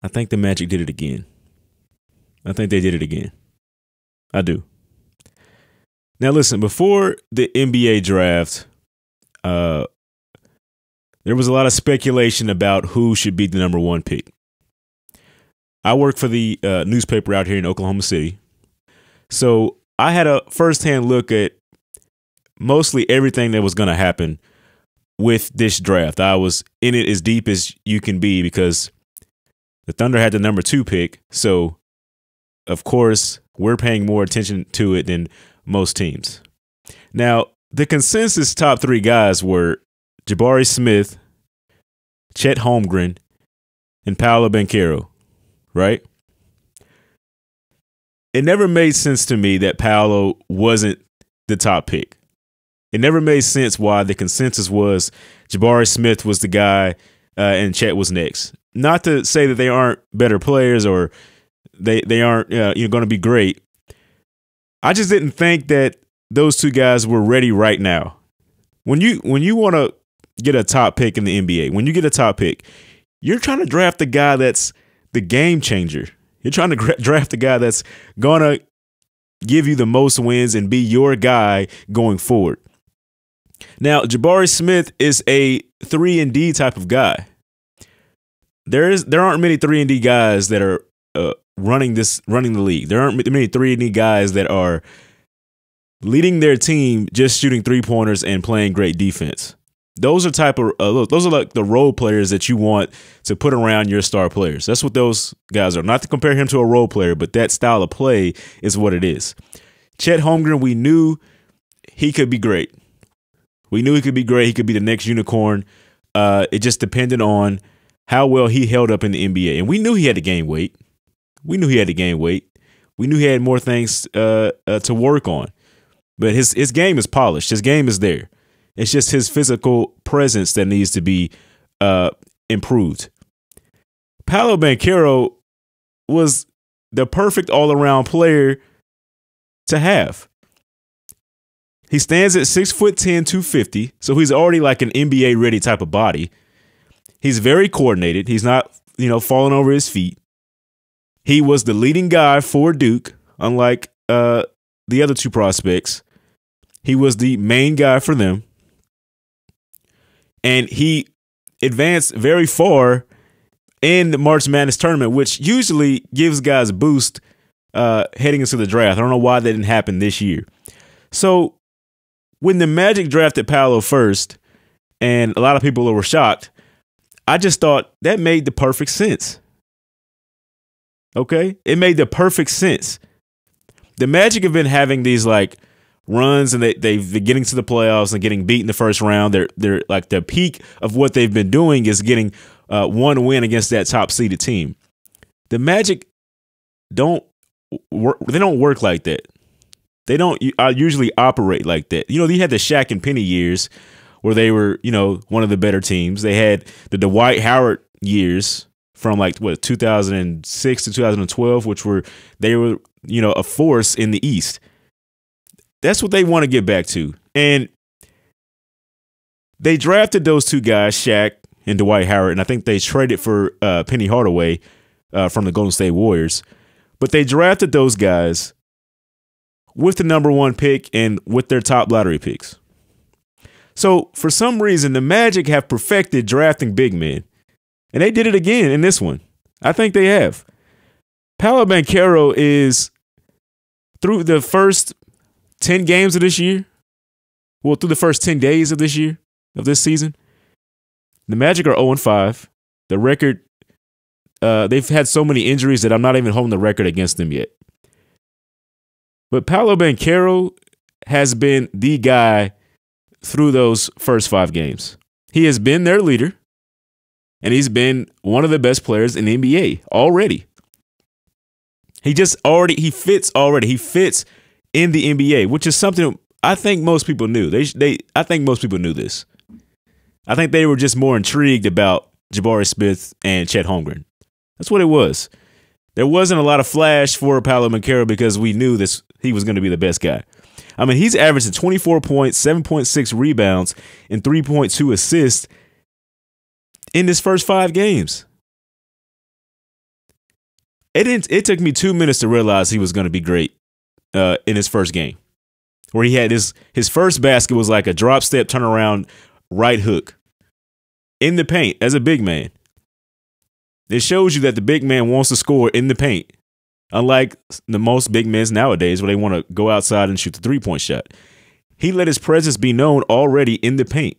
I think the Magic did it again. I think they did it again. I do. Now, listen, before the NBA draft, there was a lot of speculation about who should be the number one pick. I work for the newspaper out here in Oklahoma City. So I had a firsthand look at mostly everything that was going to happen with this draft. I was in it as deep as you can be because the Thunder had the number 2 pick. So, of course, we're paying more attention to it than most teams. Now, the consensus top 3 guys were Jabari Smith, Chet Holmgren, and Paolo Banchero, right? It never made sense to me that Paolo wasn't the top pick. It never made sense why the consensus was Jabari Smith was the guy and Chet was next. Not to say that they aren't better players or they aren't going to be great. I just didn't think that those 2 guys were ready right now. When you want to get a top pick in the NBA, when you get a top pick, you're trying to draft the guy that's the game changer. You're trying to draft the guy that's going to give you the most wins and be your guy going forward. Now, Jabari Smith is a 3-and-D type of guy. There aren't many 3-and-D guys that are running the league. There aren't many 3-and-D guys that are leading their team just shooting 3-pointers and playing great defense. Those are like the role players that you want to put around your star players. That's what those guys are. Not to compare him to a role player, but that style of play is what it is. Chet Holmgren, we knew he could be great. We knew he could be great. He could be the next unicorn. It just depended on how well he held up in the NBA. And we knew he had to gain weight. We knew he had more things to work on. But his game is polished. His game is there. It's just his physical presence that needs to be improved. Paolo Banchero was the perfect all-around player to have. He stands at 6'10", 250, so he's already like an NBA-ready type of body. He's very coordinated. He's not, falling over his feet. He was the leading guy for Duke, unlike the other 2 prospects. He was the main guy for them. And he advanced very far in the March Madness tournament, which usually gives guys a boost heading into the draft. I don't know why that didn't happen this year. So when the Magic drafted Paolo first, and a lot of people were shocked, I just thought that made the perfect sense. Okay? It made the perfect sense. The Magic have been having these runs, and they've been getting to the playoffs and getting beat in the first round. They're like the peak of what they've been doing is getting one win against that top seeded team. The Magic don't work like that. They don't usually operate like that. They had the Shaq and Penny years where they were, one of the better teams. They had the Dwight Howard years from 2006 to 2012, they were a force in the East. That's what they want to get back to. And they drafted those 2 guys, Shaq and Dwight Howard, and I think they traded for Penny Hardaway from the Golden State Warriors. But they drafted those guys with the number 1 pick and with their top lottery picks. So for some reason, the Magic have perfected drafting big men. And they did it again in this one. I think they have. Paolo Banchero is, through the first 10 games of this year, through the first 10 days of this season, the Magic are 0-5. The record, they've had so many injuries that I'm not even holding the record against them yet. But Paolo Banchero has been the guy through those first 5 games. He has been their leader, and he's been one of the best players in the NBA already. He fits already. He fits in the NBA, which is something I think most people knew. I think most people knew this. I think they were just more intrigued about Jabari Smith and Chet Holmgren. That's what it was. There wasn't a lot of flash for Paolo Banchero because we knew he was going to be the best guy. I mean, he's averaging 24 points, 7.6 rebounds, and 3.2 assists in his first 5 games. It took me 2 minutes to realize he was going to be great in his first game, where he had his first basket was like a drop step turnaround right hook in the paint as a big man. It shows you that the big man wants to score in the paint, unlike the most big men nowadays where they want to go outside and shoot the 3-point shot. He let his presence be known already in the paint.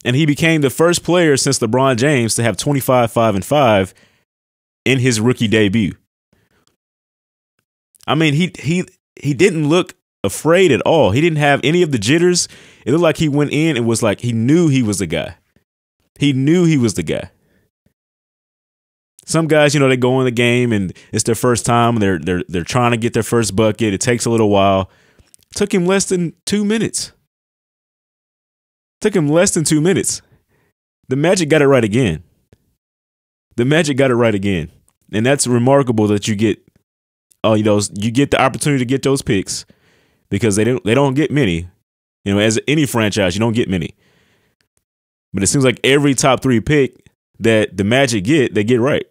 And he became the first player since LeBron James to have 25, 5, and 5 in his rookie debut. I mean, he didn't look afraid at all. He didn't have any of the jitters. It looked like he went in and was like, he knew he was the guy. He knew he was the guy. Some guys, they go in the game and it's their first time. And they're trying to get their first bucket. It takes a little while. It took him less than 2 minutes. The Magic got it right again. And that's remarkable that you get, you get the opportunity to get those picks because they don't get many. As any franchise, you don't get many. But it seems like every top 3 pick that the Magic they get right.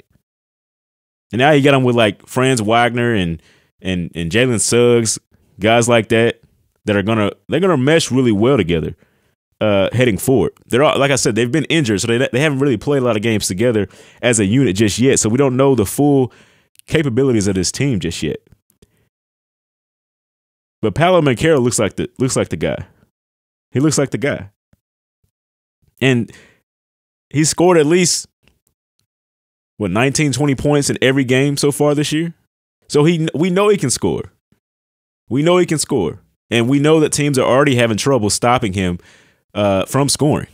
And now you got them with like Franz Wagner and Jalen Suggs, guys like that are gonna mesh really well together. Heading forward, they're all, like I said, they've been injured, so they haven't really played a lot of games together as a unit just yet. So we don't know the full capabilities of this team just yet. But Paolo Banchero looks like the guy. He looks like the guy, and he scored at least 19, 20 points in every game so far this year. So we know he can score. And we know that teams are already having trouble stopping him from scoring.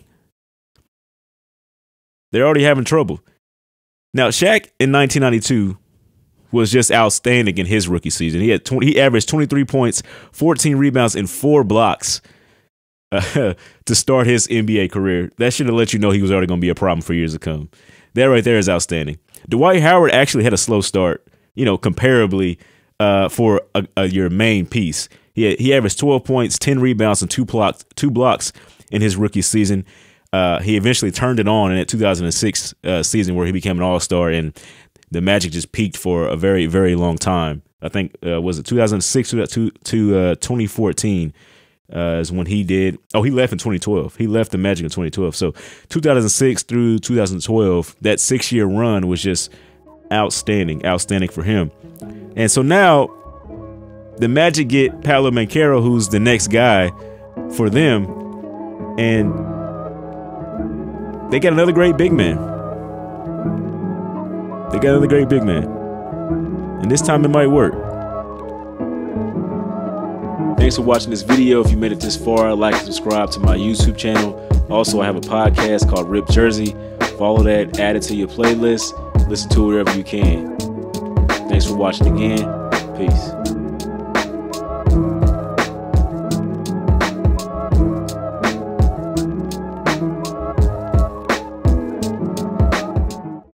They're already having trouble. Now, Shaq in 1992 was just outstanding in his rookie season. He averaged 23 points, 14 rebounds, and 4 blocks to start his NBA career. That should have let you know he was already going to be a problem for years to come. That right there is outstanding. Dwight Howard actually had a slow start, comparably for your main piece. He averaged 12 points, 10 rebounds, and 2 blocks in his rookie season. He eventually turned it on in that 2006 season where he became an all-star, and the Magic just peaked for a very, very long time. I think, was it 2006 to 2014 is when he did. Oh, he left in 2012. He left the Magic in 2012. So 2006 through 2012, that 6-year run was just outstanding for him. And so now the Magic get Paolo Banchero, who's the next guy for them, and they got another great big man. And this time it might work. Thanks for watching this video. If you made it this far, like and subscribe to my YouTube channel. Also, I have a podcast called Rip Jersey. Follow that, add it to your playlist. Listen to it wherever you can. Thanks for watching again. Peace.